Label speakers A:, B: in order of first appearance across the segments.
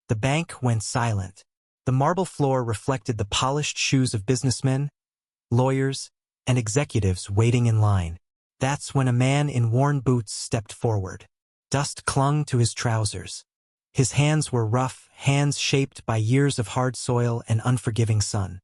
A: The bank went silent. The marble floor reflected the polished shoes of businessmen, lawyers, and executives waiting in line. That's when a man in worn boots stepped forward. Dust clung to his trousers. His hands were rough, hands shaped by years of hard soil and unforgiving sun.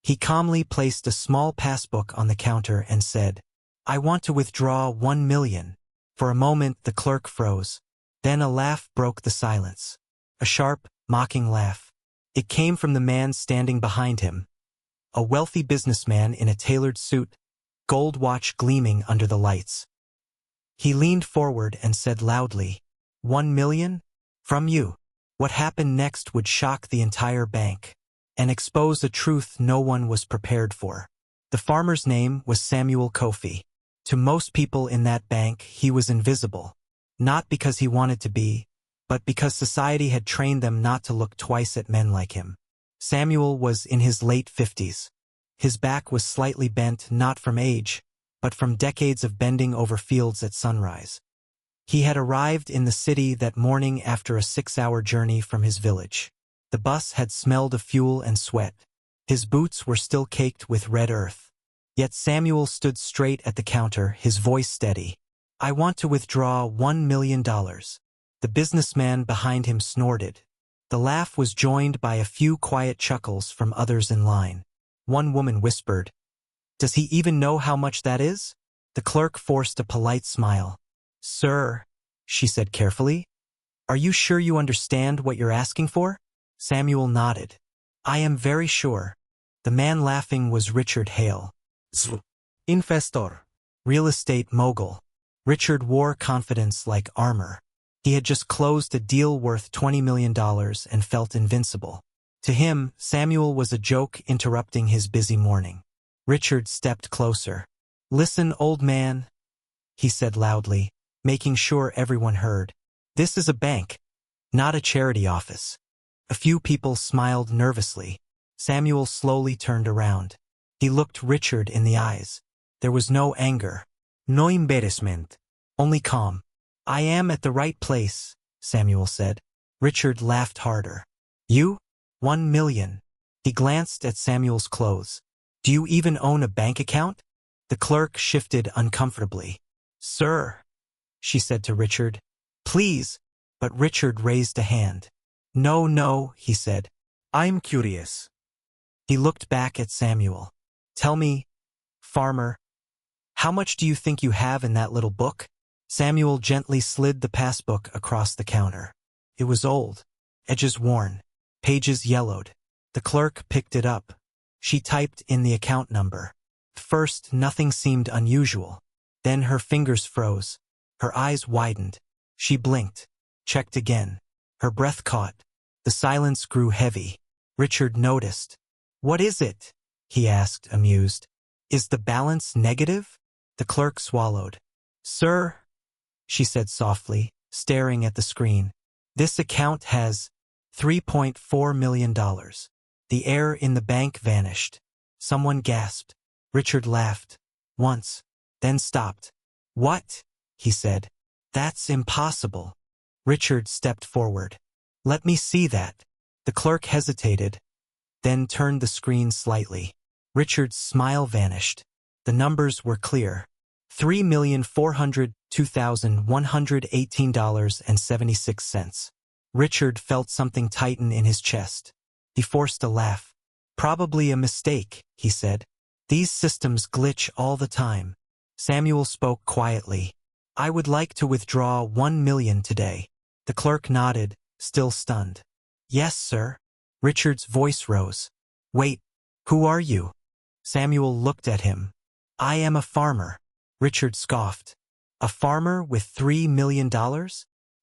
A: He calmly placed a small passbook on the counter and said, "I want to withdraw 1 million. For a moment the clerk froze. Then a laugh broke the silence. A sharp, mocking laugh. It came from the man standing behind him. A wealthy businessman in a tailored suit, gold watch gleaming under the lights. He leaned forward and said loudly, 1 million? From you. What happened next would shock the entire bank and expose a truth no one was prepared for. The farmer's name was Samuel Kofi. To most people in that bank, he was invisible. Not because he wanted to be, but because society had trained them not to look twice at men like him. Samuel was in his late 50s. His back was slightly bent not from age, but from decades of bending over fields at sunrise. He had arrived in the city that morning after a 6-hour journey from his village. The bus had smelled of fuel and sweat. His boots were still caked with red earth. Yet Samuel stood straight at the counter, his voice steady. "I want to withdraw $1 million. The businessman behind him snorted. The laugh was joined by a few quiet chuckles from others in line. One woman whispered, "Does he even know how much that is?" The clerk forced a polite smile. "Sir," she said carefully, "are you sure you understand what you're asking for?" Samuel nodded. "I am very sure." The man laughing was Richard Hale. Investor. Real estate mogul. Richard wore confidence like armor. He had just closed a deal worth $20 million and felt invincible. To him, Samuel was a joke interrupting his busy morning. Richard stepped closer. "Listen, old man," he said loudly, making sure everyone heard. "This is a bank, not a charity office." A few people smiled nervously. Samuel slowly turned around. He looked Richard in the eyes. There was no anger, no embarrassment, only calm. "I am at the right place," Samuel said. Richard laughed harder. "You? 1 million. He glanced at Samuel's clothes. "Do you even own a bank account?" The clerk shifted uncomfortably. "Sir," she said to Richard, "please." But Richard raised a hand. No, he said. "I'm curious." He looked back at Samuel. "Tell me, farmer, how much do you think you have in that little book?" Samuel gently slid the passbook across the counter. It was old, edges worn, pages yellowed. The clerk picked it up. She typed in the account number. At first, nothing seemed unusual. Then her fingers froze. Her eyes widened. She blinked, checked again. Her breath caught. The silence grew heavy. Richard noticed. "What is it?" he asked, amused. "Is the balance negative?" The clerk swallowed. "Sir," she said softly, staring at the screen, "this account has $3.4 million. The air in the bank vanished. Someone gasped. Richard laughed. Once, then stopped. "What?" he said. "That's impossible." Richard stepped forward. "Let me see that." The clerk hesitated, then turned the screen slightly. Richard's smile vanished. The numbers were clear. $3,402,118.76. Richard felt something tighten in his chest. He forced a laugh. "Probably a mistake," he said. "These systems glitch all the time." Samuel spoke quietly. "I would like to withdraw 1 million today." The clerk nodded, still stunned. "Yes, sir." Richard's voice rose. "Wait, who are you?" Samuel looked at him. "I am a farmer." Richard scoffed. "A farmer with $3 million?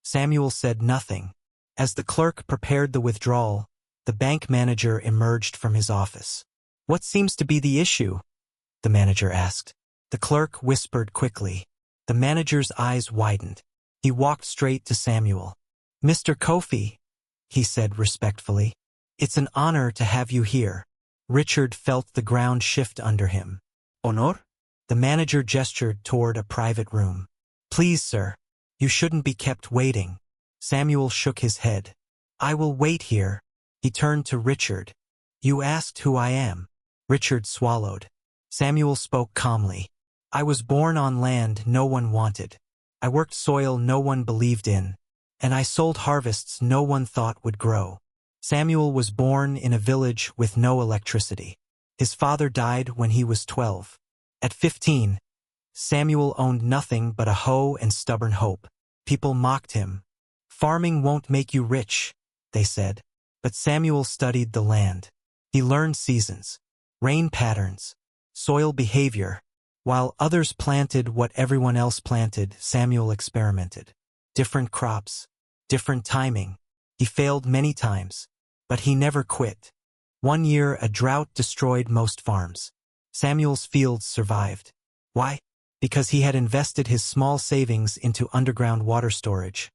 A: Samuel said nothing. As the clerk prepared the withdrawal, the bank manager emerged from his office. "What seems to be the issue?" the manager asked. The clerk whispered quickly. The manager's eyes widened. He walked straight to Samuel. "Mr. Kofi," he said respectfully, "it's an honor to have you here." Richard felt the ground shift under him. "Honor?" The manager gestured toward a private room. "Please, sir, you shouldn't be kept waiting." Samuel shook his head. I will wait here. He turned to Richard. You asked who I am. Richard swallowed. Samuel spoke calmly. I was born on land no one wanted. I worked soil no one believed in. And I sold harvests no one thought would grow. Samuel was born in a village with no electricity. His father died when he was 12. At 15, Samuel owned nothing but a hoe and stubborn hope. People mocked him. Farming won't make you rich, they said. But Samuel studied the land. He learned seasons, rain patterns, soil behavior. While others planted what everyone else planted, Samuel experimented. Different crops, different timing. He failed many times, but he never quit. One year, a drought destroyed most farms. Samuel's fields survived. Why? Because he had invested his small savings into underground water storage.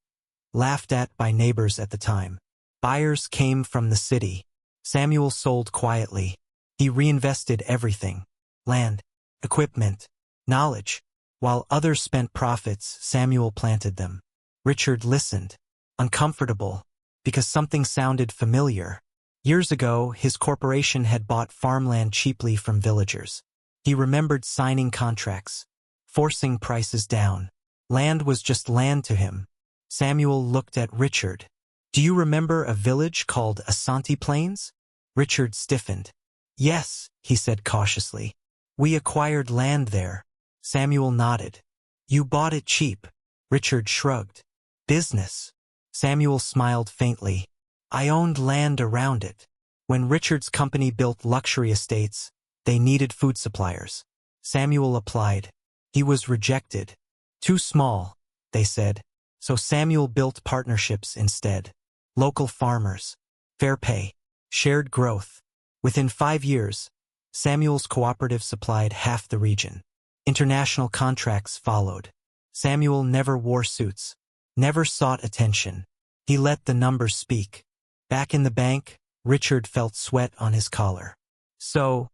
A: Laughed at by neighbors at the time. Buyers came from the city. Samuel sold quietly. He reinvested everything. Land, equipment, knowledge. While others spent profits, Samuel planted them. Richard listened, uncomfortable, because something sounded familiar. Years ago, his corporation had bought farmland cheaply from villagers. He remembered signing contracts, forcing prices down. Land was just land to him. Samuel looked at Richard. Do you remember a village called Asante Plains? Richard stiffened. Yes, he said cautiously. We acquired land there. Samuel nodded. You bought it cheap. Richard shrugged. Business. Samuel smiled faintly. I owned land around it. When Richard's company built luxury estates, they needed food suppliers. Samuel applied. He was rejected. Too small, they said. So Samuel built partnerships instead. Local farmers, fair pay, shared growth. Within 5 years, Samuel's cooperative supplied half the region. International contracts followed. Samuel never wore suits, never sought attention. He let the numbers speak. Back in the bank, Richard felt sweat on his collar. So,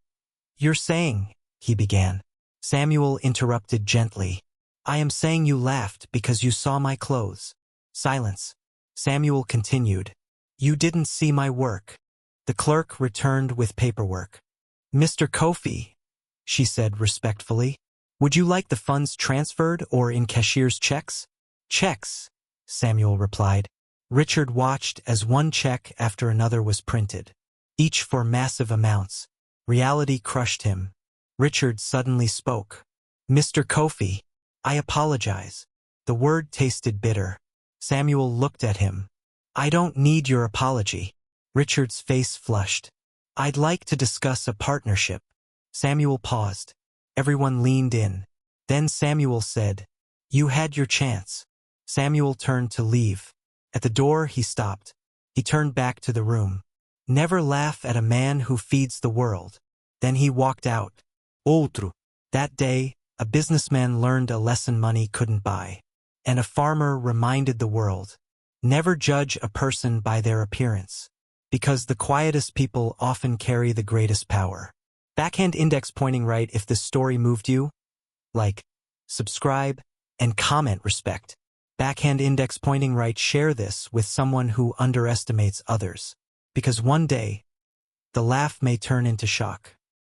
A: you're saying, he began. Samuel interrupted gently. I am saying you laughed because you saw my clothes. Silence. Samuel continued. You didn't see my work. The clerk returned with paperwork. Mr. Kofi, she said respectfully, would you like the funds transferred or in cashier's checks? Checks, Samuel replied. Richard watched as one check after another was printed, each for massive amounts. Reality crushed him. Richard suddenly spoke. Mr. Kofi, I apologize. The word tasted bitter. Samuel looked at him. I don't need your apology. Richard's face flushed. I'd like to discuss a partnership. Samuel paused. Everyone leaned in. Then Samuel said, You had your chance. Samuel turned to leave. At the door, he stopped. He turned back to the room. Never laugh at a man who feeds the world. Then he walked out. Outro. That day, a businessman learned a lesson money couldn't buy. And a farmer reminded the world. Never judge a person by their appearance. Because the quietest people often carry the greatest power. Backhand index pointing right if this story moved you. Like, subscribe, and comment respect. Backhand index pointing right, share this with someone who underestimates others. Because one day, the laugh may turn into shock.